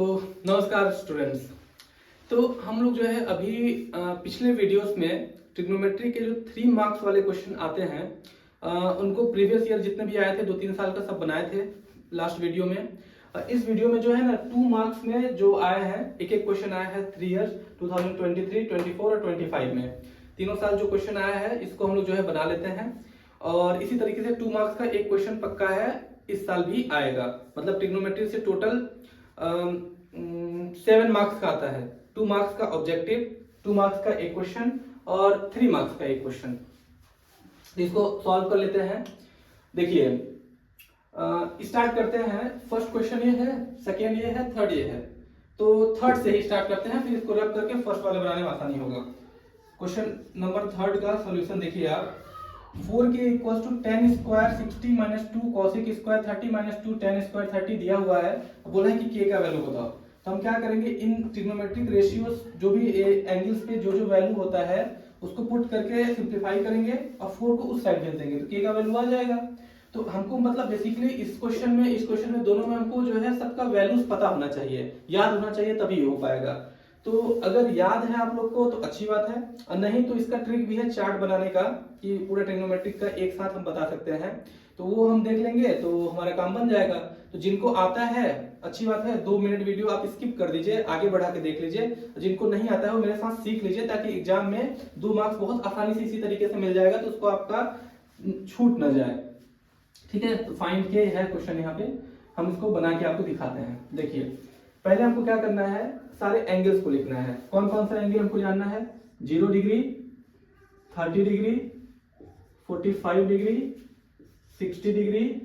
तो नमस्कार स्टूडेंट्स। तो हम लोग जो है अभी पिछले वीडियोस में ट्रिग्नोमेट्री के जो 3 मार्क्स वाले क्वेश्चन आते हैं उनको प्रीवियस ईयर जितने भी आए थे 2-3 साल का सब बनाए थे लास्ट वीडियो में। इस वीडियो में जो है ना 2 मार्क्स में जो आए हैं एक एक क्वेश्चन आया है 3 ईयर्स 2023, 24 और 25 में तीनों साल जो क्वेश्चन आया है इसको हम लोग जो है बना लेते हैं। और इसी तरीके से 2 मार्क्स का एक क्वेश्चन पक्का है इस साल भी आएगा। मतलब ट्रिग्नोमेट्री से टोटल 7 मार्क्स का आता है। 2 मार्क्स का ऑब्जेक्टिव, 2 मार्क्स का एक क्वेश्चन और 3 मार्क्स का एक क्वेश्चन। इसको सॉल्व कर लेते हैं। देखिए स्टार्ट करते हैं। फर्स्ट क्वेश्चन ये है, सेकेंड ये है, थर्ड ये है। तो थर्ड से ही स्टार्ट करते हैं, फिर इसको रब करके फर्स्ट वाले बनाने में आसानी होगा। क्वेश्चन नंबर थर्ड का सॉल्यूशन देखिए आप। 4k equal to 10 square 60 minus 2 cos x square 30 minus 2 10 square 30 दिया हुआ है। बोला है कि k का वैल्यू बताओ। तो हम क्या करेंगे, इन ट्रिग्नोमेट्रिक रेशियोज जो भी एंगल्स पे जो जो वैल्यू होता है उसको पुट करके सिंप्लीफाई करेंगे और 4 को उस साइड भेज देंगे तो k का वैल्यू आ जाएगा। तो हमको मतलब बेसिकली इस क्वेश्चन में दोनों में हमको जो है सबका वैल्यूज पता होना चाहिए, याद होना चाहिए, तभी हो पाएगा। तो अगर याद है आप लोग को तो अच्छी बात है, और नहीं तो इसका ट्रिक भी है चार्ट बनाने का कि पूरा ट्रिग्नोमेट्रिक का एक साथ हम बता सकते हैं। तो वो हम देख लेंगे तो हमारा काम बन जाएगा। तो जिनको आता है अच्छी बात है, 2 मिनट वीडियो आप स्किप कर दीजिए, आगे बढ़ा के देख लीजिए। जिनको नहीं आता है वो मेरे साथ सीख लीजिए ताकि एग्जाम में 2 मार्क्स बहुत आसानी से इसी तरीके से मिल जाएगा, तो उसको आपका छूट न जाए। ठीक है, तो फाइंड के है क्वेश्चन यहाँ पे, हम इसको बना के आपको दिखाते हैं। देखिए पहले हमको क्या करना है, सारे एंगल्स को लिखना है। कौन कौन सा एंगल हमको जानना है, 0 डिग्री, 30 डिग्री, 45 डिग्री, 60 डिग्री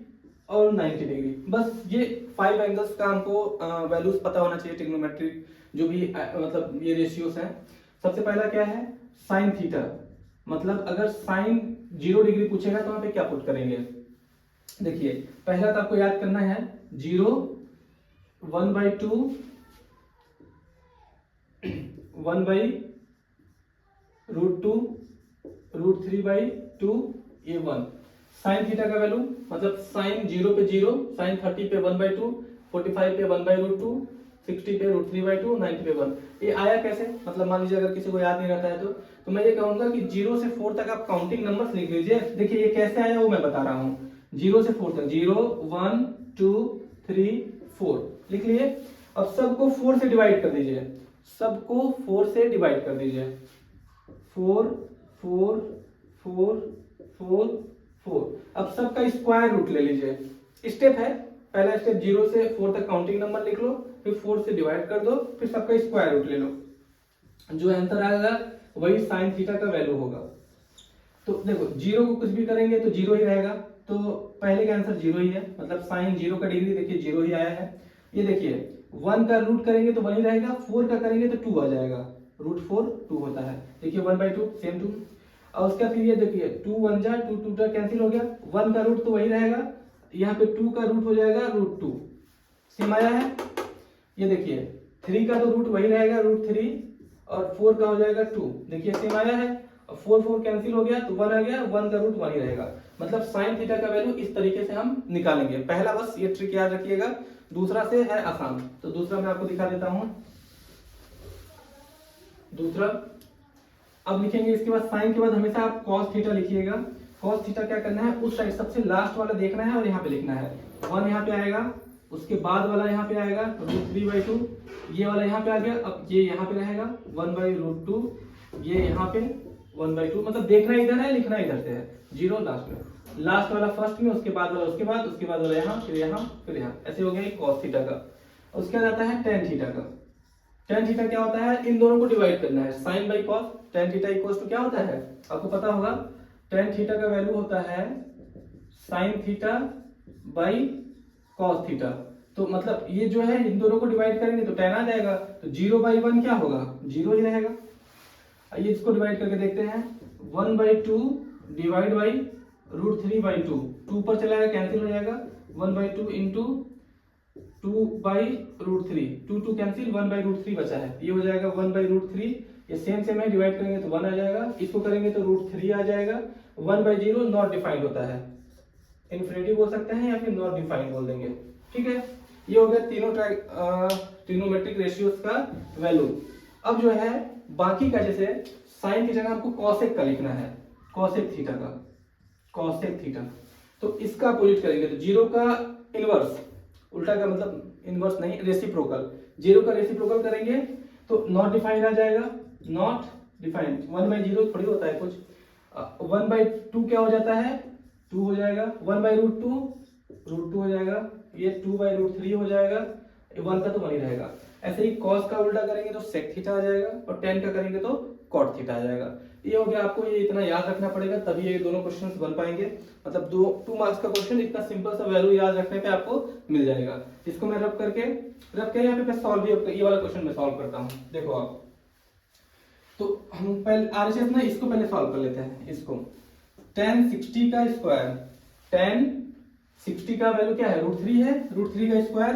और 90 डिग्री। बस ये 5 एंगल्स का हमको वैल्यूज पता होना चाहिए ट्रिग्नोमेट्रिक जो भी मतलब ये रेशियोज हैं। सबसे पहला क्या है, साइन थीटा। मतलब अगर साइन 0 डिग्री पूछेगा तो वहां पे क्या पुट करेंगे। देखिए पहला तो आपको याद करना है 0 1/2 1/√2 √3/2 ये 1। साइन थीटा का वैल्यू मतलब साइन 0 पे 0, साइन 30 पे 1/2, 45 पे 1/√2, 60 पे √3/2, 90 पे 1। ये आया कैसे, मतलब मान लीजिए अगर किसी को याद नहीं रहता है तो मैं ये कहूंगा कि 0 से 4 तक आप काउंटिंग नंबर्स लिख लीजिए। देखिए ये कैसे आया वो मैं बता रहा हूँ। 0 से 4 तक 0 1 2 3 4 लिख लिए। अब सबको 4 से डिवाइड कर दीजिए, सबको 4 से डिवाइड कर दीजिए। 4 4 4 4 4। अब सबका स्क्वायर रूट ले लीजिए। स्टेप है, पहला स्टेप 0 से 4 तक काउंटिंग नंबर लिख लो, फिर 4 से डिवाइड कर दो, फिर सबका स्क्वायर रूट ले लो। जो आंसर आएगा वही साइन थीटा का वैल्यू होगा। तो देखो 0 को कुछ भी करेंगे तो 0 ही रहेगा, तो पहले का आंसर 0 ही है। मतलब साइन 0 का डिग्री देखिए 0 ही आया है। ये देखिए 1 का रूट करेंगे तो 1 ही रहेगा, 4 का करेंगे तो 2 आ जाएगा। √4 2 होता है। देखिए 1/2 सेम 2। और उसका फिर ये देखिए 2 1 जा 2 2 जा कैंसिल हो गया। 1 का रूट तो वही रहेगा, यहाँ पे 2 का रूट हो जाएगा √2 सेम आया है। ये देखिए 3 का तो रूट वही रहेगा √3 और 4 का हो जाएगा 2। देखिए सेम आया है। 4 4 कैंसिल हो गया तो 1 आ गया, 1 का रूट 1 ही रहेगा। मतलब साइन थीटा का वैल्यू इस तरीके से हम निकालेंगे। पहला बस ये ट्रिक याद रखिएगा, दूसरा से है आसान। तो दूसरा मैं आपको दिखा देता हूं। दूसरा अब लिखेंगे, इसके बाद साइन के बाद हमेशा आप cos थीटा लिखिएगा। cos थीटा क्या करना है, उस साइड सबसे लास्ट वाला देखना है और यहाँ पे लिखना है। 1 यहाँ पे आएगा, उसके बाद वाला यहाँ पे आएगा √3/2, ये वाला यहाँ पे आ गया। अब ये यहाँ पे रहेगा 1/√2, ये यहाँ पे 1/2। मतलब देखना इधर है, लिखना इधर से है। 0 लास्ट में, लास्ट वाला फर्स्ट में, उसके बाद वाला उसके बाद, उसके बाद वाला यहाँ, फिर यहाँ, फिर यहाँ। ऐसे हो गया cos थीटा का। उसके बाद आता है tan थीटा का। tan थीटा क्या होता है, इन दोनों को डिवाइड करना है। sin by cos, tan theta equals to क्या होता है आपको पता होगा। tan थीटा का वैल्यू होता है sin theta by cos theta. तो मतलब ये जो है इन दोनों को डिवाइड करेंगे तो tan आ जाएगा। तो 0/1 क्या होगा, 0 ही रहेगा। आइए इसको डिवाइड करके देखते हैं। 1/2 डिवाइड बाई √3/2, 2 पर चला जाएगा कैंसिल हो जाएगा। 1/2 इंटू 2/√3, 2 2 कैंसिल, 1/√3 बचा है, ये हो जाएगा 1/√3। ये सेम सेम है, डिवाइड करेंगे तो 1 आ जाएगा, इसको करेंगे तो √3 आ जाएगा। 1/0 नॉट डिफाइंड होता है, इनफिनिटी बोल सकते हैं या फिर नॉट डिफाइंड बोल देंगे। ठीक है, ये हो गया तीनों ट्रिग्नोमेट्रिक रेशियोज का वैल्यू। अब जो है बाकी का, जैसे साइन की जगह हमको कॉसेक का लिखना है, कॉसेक थीटा का, कॉसेक थीटा, तो इसका अपोजिट करेंगे तो जीरो का इनवर्स, उल्टा का मतलब इनवर्स नहीं, रेसिप्रोकल, जीरो का रेसिप्रोकल करेंगे तो नॉट डिफाइंड आ जाएगा, नॉट डिफाइंड, 1/0 थोड़ी होता है कुछ, 1/2 क्या हो जाता है, 2 हो जाएगा, 1/√2 √2 हो जाएगा, ये 2/√3 हो जाएगा, 1 का तो 1 ही रहेगा। ऐसे ही cos का उल्टा करेंगे तो sec थीटा आ जाएगा, और tan का करेंगे तो cot थीटा आ जाएगा। ये हो गया, आपको ये इतना याद रखना पड़ेगा तभी ये दोनों क्वेश्चंस बन पाएंगे। मतलब 2 मार्क्स का क्वेश्चन इतना सिंपल सा वैल्यू याद रखने पे आपको मिल जाएगा। इसको मैं रब करके यहाँ पे मैं सॉल्व भी, ये वाला क्वेश्चन मैं सॉल्व करता हूँ। देखो आप, तो हम पहले RHS ना इसको पहले सॉल्व कर लेते हैं। इसको tan 60 का स्क्वायर, tan 60 का वैल्यू क्या है, √3 है, √3 का स्क्वायर,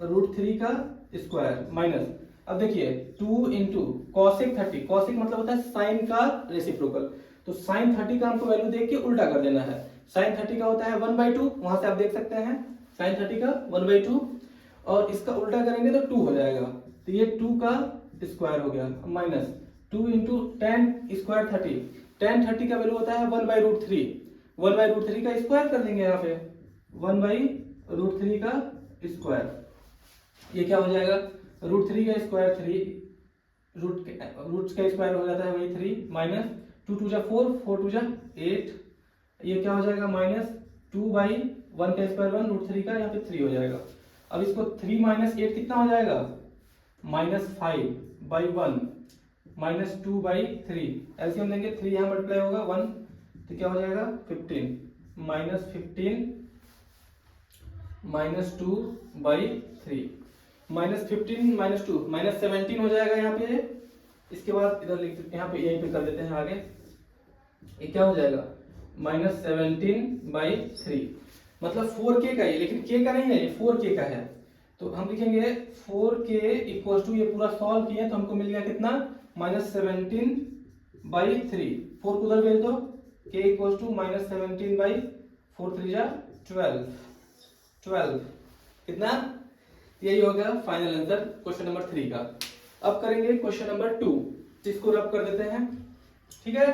√3 का स्क्वायर माइनस, अब देखिए 2 इंटू कॉसेक 30, कॉसेक मतलब होता है साइन का रेसिप्रोकल, तो साइन 30 का हमको वैल्यू देख के उल्टा कर देना है। साइन 30 का होता है 1/2, वहां से आप देख सकते हैं साइन 30 का 1/2, और इसका उल्टा करेंगे तो 2 हो जाएगा, तो ये 2 का स्क्वायर हो गया, minus 2 into tan square 30, tan 30 का वैल्यू होता है 1/√3, 1/√3 का स्क्वायर कर देंगे यहाँ पे, 1/√3 का स्क्वायर, ये क्या हो जाएगा, √3 का स्क्वायर 3, रूट का स्क्वायर हो जाता है वही 3, माइनस 2 2 जा 4, 4 2 जा 8, ये क्या हो जाएगा, माइनस 2/1 का स्क्वायर 1, √3 का यहाँ पे 3 हो जाएगा। अब इसको 3 माइनस 8 कितना हो जाएगा, -5/1, -2/3, एलसीएम देंगे 3 यहाँ मल्टीप्लाई होगा 1, तो क्या हो जाएगा 15, -15 -2/3, -15 -2 -17 हो जाएगा यहाँ पे। इसके बाद इधर लिख, यहाँ पे यहीं पे कर देते हैं आगे, ये क्या हो जाएगा -17/3, मतलब 4k का है, लेकिन k का नहीं है, ये 4k का है, तो हम लिखेंगे 4k इक्वल टू, ये पूरा सॉल्व किए तो हमको मिल गया कितना, -17/3, 4 को उधर भेज दो, k इक्वल टू -17/4 3 जा 12 कितना, यही हो गया फाइनल आंसर क्वेश्चन नंबर 3 का। अब करेंगे क्वेश्चन नंबर 2, इसको रब कर देते हैं, ठीक है।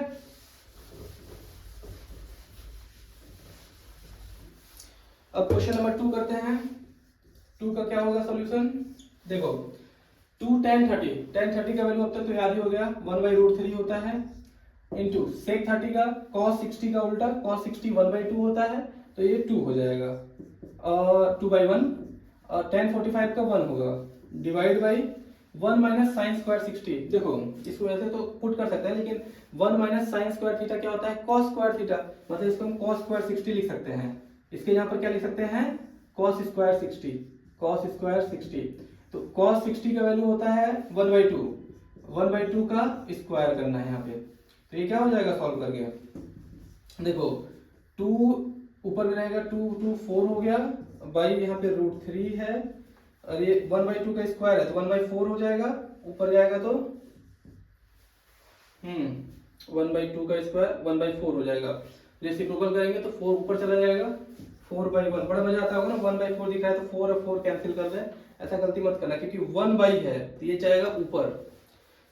अब क्वेश्चन नंबर 2 करते हैं। 2 का क्या होगा सॉल्यूशन, देखो 2 tan 30 का वैल्यू अब तक तो याद ही हो गया, 1/√3 होता है, इंटू sec 30 का cos 60 का उल्टा, cos 60 1/2 होता है, तो ये 2 हो जाएगा, और 2/1, और tan 45 का 1 होगा, divide by 1 minus sine square 60, देखो इसको ऐसे तो पुट कर सकते हैं, लेकिन 1 माइनस साइन स्क्वायर थीटा क्या होता है, cos स्क्वायर थीटा, मतलब इसको हम cos स्क्वायर 60 लिख सकते हैं। इसके यहाँ पर क्या लिख सकते हैं, cos स्क्वायर 60, cos स्क्वायर 60, तो cos 60 का वैल्यू होता है 1/2, 1/2 का स्क्वायर करना है यहाँ पे, तो ये क्या हो जाएगा सॉल्व करके, देखो 2 ऊपर में रहेगा, 2 2 4 हो गया, बाई यहाँ पे √3 है, और ये 1/2 का स्क्वायर है तो 1/4 हो जाएगा, ऊपर जाएगा तो 1/2 का स्क्वायर 1/4 हो जाएगा, रेसिप्रोकल करेंगे तो 4 ऊपर चला जाएगा, 4/1, बड़ा मजा आता होगा ना, 1/4 दिखा है तो 4 और 4 कैंसिल कर दे, ऐसा गलती मत करना, क्योंकि 1/, है तो ये जाएगा ऊपर,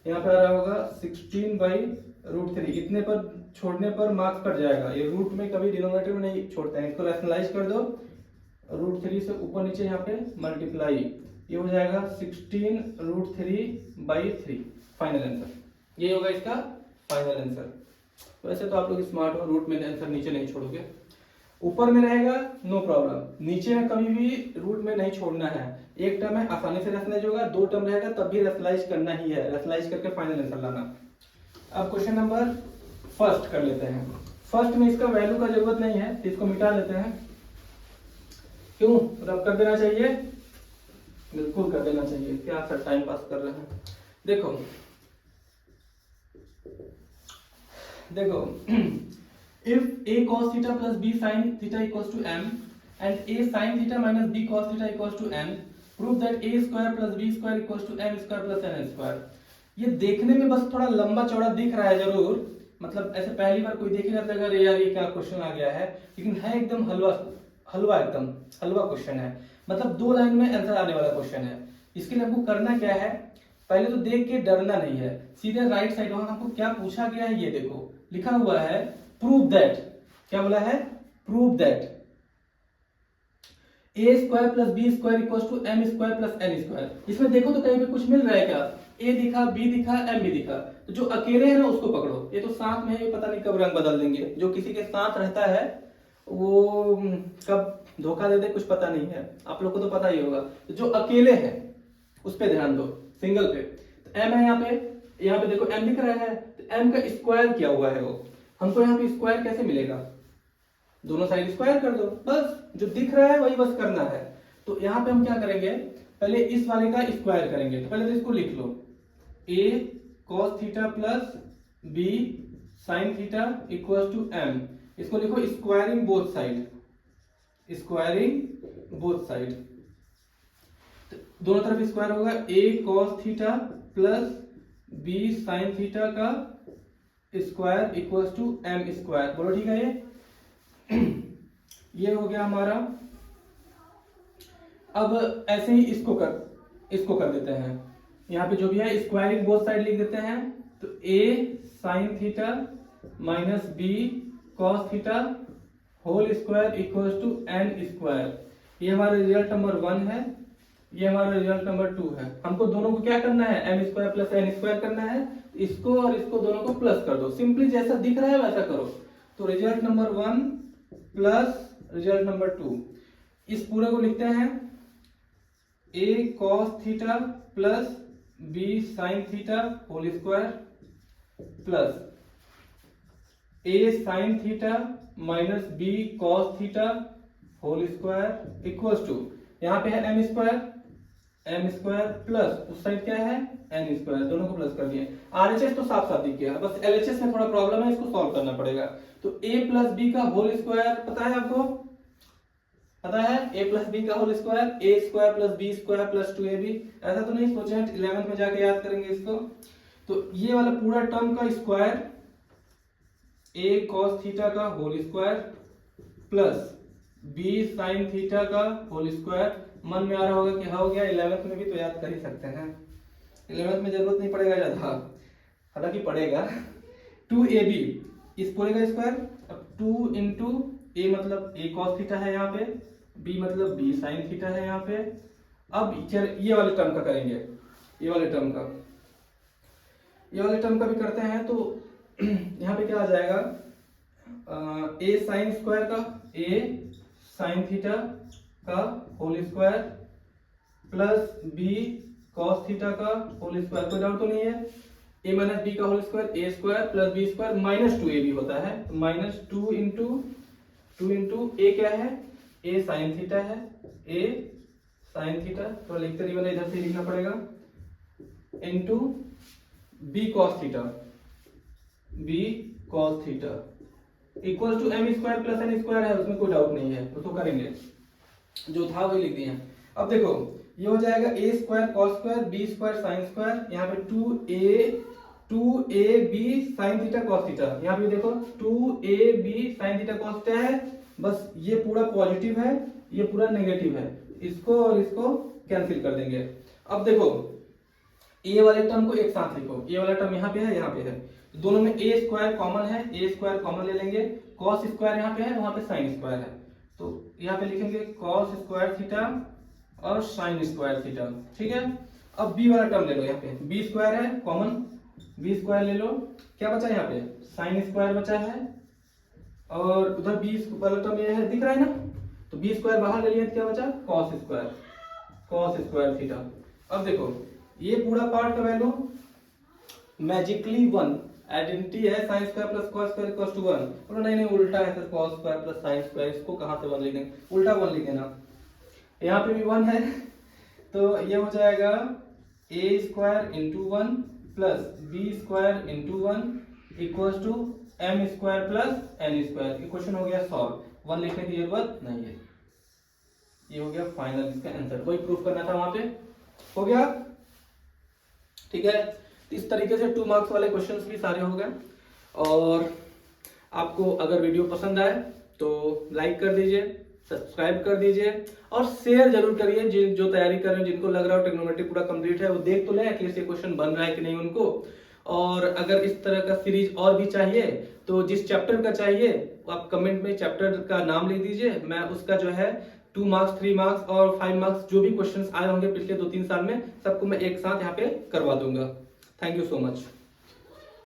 यहाँ पे आ रहा होगा 16/√3, इतने पर छोड़ने पर मार्क्स कट जाएगा, ये रूट में कभी डिनोमिनेटर में नहीं छोड़ते हैं, इसको रैशनलाइज कर दो, √3 से ऊपर नीचे यहाँ पे मल्टीप्लाई, ये हो जाएगा 16√3/3, फाइनल आंसर, ये होगा इसका फाइनल आंसर। वैसे तो आप लोग स्मार्ट हो, रूट में आंसर नीचे नहीं छोड़ोगे, ऊपर में रहेगा नो प्रॉब्लम, नीचे में कभी भी रूट में नहीं छोड़ना है, एक टर्म है आसानी से रैशनलाइज होगा, 2 टर्म रहेगा तब भी रैशनलाइज करना ही है, रैशनलाइज करके फाइनल आंसर लाना। अब क्वेश्चन नंबर फर्स्ट कर लेते हैं। फर्स्ट में इसका वैल्यू का जरूरत नहीं है तो इसको मिटा देते हैं, क्यों, रब कर देना चाहिए, बिल्कुल कर देना चाहिए, क्या सर टाइम पास कर रहे हैं। देखो if a cos theta plus b sin theta equals to m and a sin theta minus b cos theta equals to n, prove that a square plus b square equals to m square plus n square। ये देखने में बस थोड़ा लंबा चौड़ा दिख रहा है जरूर, मतलब ऐसे पहली बार कोई देखेगा तो अगर यार ये क्या क्वेश्चन आ गया है, लेकिन है एकदम हलवा एकदम हलवा क्वेश्चन है, मतलब 2 लाइन में आंसर आने वाला क्वेश्चन है। इसके लिए हमको करना क्या है, पहले तो देख के डरना नहीं है, सीधे राइट साइड वहां हमको क्या पूछा गया है ये देखो, लिखा हुआ है प्रूव दैट, क्या बोला है, prove that A square plus B square equal to M square plus N square. इसमें देखो तो कहीं पे कुछ मिल रहा है क्या, ए दिखा, बी दिखा, एम भी दिखा, तो जो अकेले है ना उसको पकड़ो। ये तो साथ में है, ये पता नहीं कब रंग बदल देंगे, जो किसी के साथ रहता है वो कब धोखा दे दे कुछ पता नहीं है, आप लोग को तो पता ही होगा। तो जो अकेले है उस पे ध्यान दो, सिंगल पे। तो एम है यहाँ पे देखो एम दिख रहा है, तो एम का स्क्वायर क्या हुआ है वो, हमको यहाँ पे स्क्वायर कैसे मिलेगा, दोनों साइड स्क्वायर कर दो, बस जो दिख रहा है वही बस करना है। तो यहाँ पे हम क्या करेंगे, पहले इस वाले का स्क्वायर करेंगे, तो पहले तो इसको लिख लो, a cos theta plus b sin theta equal to m, इसको लिखो squaring both side, squaring both side, दोनों तरफ स्क्वायर होगा, a cos theta plus b sin theta का square equal to m square, बोलो ठीक है ये हो गया हमारा। अब ऐसे ही इसको कर देते हैं, यहाँ पे जो भी है स्क्वायरिंग बोथ साइड लिख देते हैं, तो a sin theta minus b cos theta whole square equal to n square. ये हमारा रिजल्ट नंबर 1 है, ये हमारा रिजल्ट नंबर 2 है। हमको दोनों को क्या करना है, m square plus n square करना है, इसको और इसको दोनों को प्लस कर दो, सिंपली जैसा दिख रहा है वैसा करो। तो result number 1 plus result number 2, इस पूरे को लिखते हैं a cos theta plus b sin theta whole square plus a sin theta minus b cos theta whole square equals to, यहाँ पे है m स्क्वायर प्लस उस साइड क्या है n स्क्वायर, दोनों को प्लस कर दिए। RHS तो साफ साफ दिख गया, बस LHS में थोड़ा प्रॉब्लम है, इसको सॉल्व करना पड़ेगा। तो a प्लस b का होल स्क्वायर पता है आपको, पता है a प्लस बी का whole square, a square plus b square plus 2ab, ऐसा तो नहीं सोचे हैं 11th में जाके याद करेंगे इसको। तो ये वाला पूरा टर्म का स्क्वायर a cos थीटा का whole square plus b sin theta का होल स्क्वायर, मन में आ रहा होगा कि हो गया, 11th में भी तो याद कर ही सकते हैं, 11th में जरूरत नहीं पड़ेगा ज्यादा, हालांकि पड़ेगा। 2ab इस पूरे का स्क्वायर, अब 2 इंटू a मतलब a cos थीटा है यहाँ पे, b मतलब b sin थीटा है यहाँ पे। अब ये वाले टर्म का करेंगे, ये वाले टर्म का भी करते हैं, तो यहाँ पे क्या आ जाएगा, a sin स्क्वायर का, a sin थीटा का whole square plus b cos theta का होल स्क्वायर, कोई डाउट तो नहीं है, a माइनस बी का whole square, a square plus b square minus 2ab होता है, माइनस 2 इंटू a क्या है, a sin थीटा है, a sin थीटा, थोड़ा लिखते नहीं बना, इधर से लिखना पड़ेगा, into b cos theta equal to m square plus n square है, उसमें कोई डाउट नहीं है, तो करेंगे, जो था वही लिख दिए। अब देखो ये हो जाएगा a square cos square b square sine square, यहाँ पे 2ab sine theta cos theta, यहाँ पे देखो 2ab sine theta cos theta है, बस ये पूरा पॉजिटिव है, ये पूरा नेगेटिव है, इसको और इसको कैंसिल कर देंगे। अब देखो a वाले टर्म को एक साथ लिखो, a वाला टर्म यहाँ पे है, यहाँ पे है, दोनों में a स्क्वायर कॉमन है, a स्क्वायर कॉमन ले लेंगे, कॉस स्क्वायर यहाँ पे है, वहां पे साइन स्क्वायर है, तो यहाँ पे लिखेंगे कॉस स्क्वायर थीटा और साइन स्क्वायर थीटा, ठीक है। अब b वाला टर्म ले लो, यहाँ पे b स्क्वायर है कॉमन, b स्क्वायर ले लो, क्या बचा यहाँ पे साइन स्क्वायर बचा है, और उधर b वाला टर्म ये है, दिख रहा है ना, तो b स्क्वायर बाहर ले लिया, क्या बचा कॉस स्क्वायर थीटा। अब देखो ये पूरा पार्ट का वैल्यू मैजिकली 1, आइडेंटिटी है, sine square plus cos square equals to 1, बोलो नहीं उल्टा है sir, cos square plus sine square, इसको कहां से 1 लिखेंगे, उल्टा 1 लिख देना, यहाँ पे भी 1 है, तो ये हो जाएगा a square into 1 plus b square into 1 equals to m square plus n square. Equation हो गया सॉल्व, 1 लिखने की जरूरत नहीं है, ये हो गया फाइनल इसका आंसर, वही प्रूफ करना था वहां पे, हो गया, ठीक है। इस तरीके से 2 मार्क्स वाले क्वेश्चंस भी सारे हो गए। और आपको अगर वीडियो पसंद आए तो लाइक कर दीजिए, सब्सक्राइब कर दीजिए और शेयर जरूर करिए। जो तैयारी कर रहे हैं, जिनको लग रहा हो ट्रिग्नोमेट्री पूरा कंप्लीट है, वो देख तो लें एटलीस्ट ये क्वेश्चन बन रहा है कि नहीं उनको। और अगर इस तरह का सीरीज और भी चाहिए तो जिस चैप्टर का चाहिए आप कमेंट में चैप्टर का नाम लिख दीजिए, मैं उसका जो है 2 मार्क्स 3 मार्क्स और 5 मार्क्स जो भी क्वेश्चंस आए होंगे पिछले 2-3 साल में सबको मैं एक साथ यहाँ पे करवा दूंगा। Thank you so much.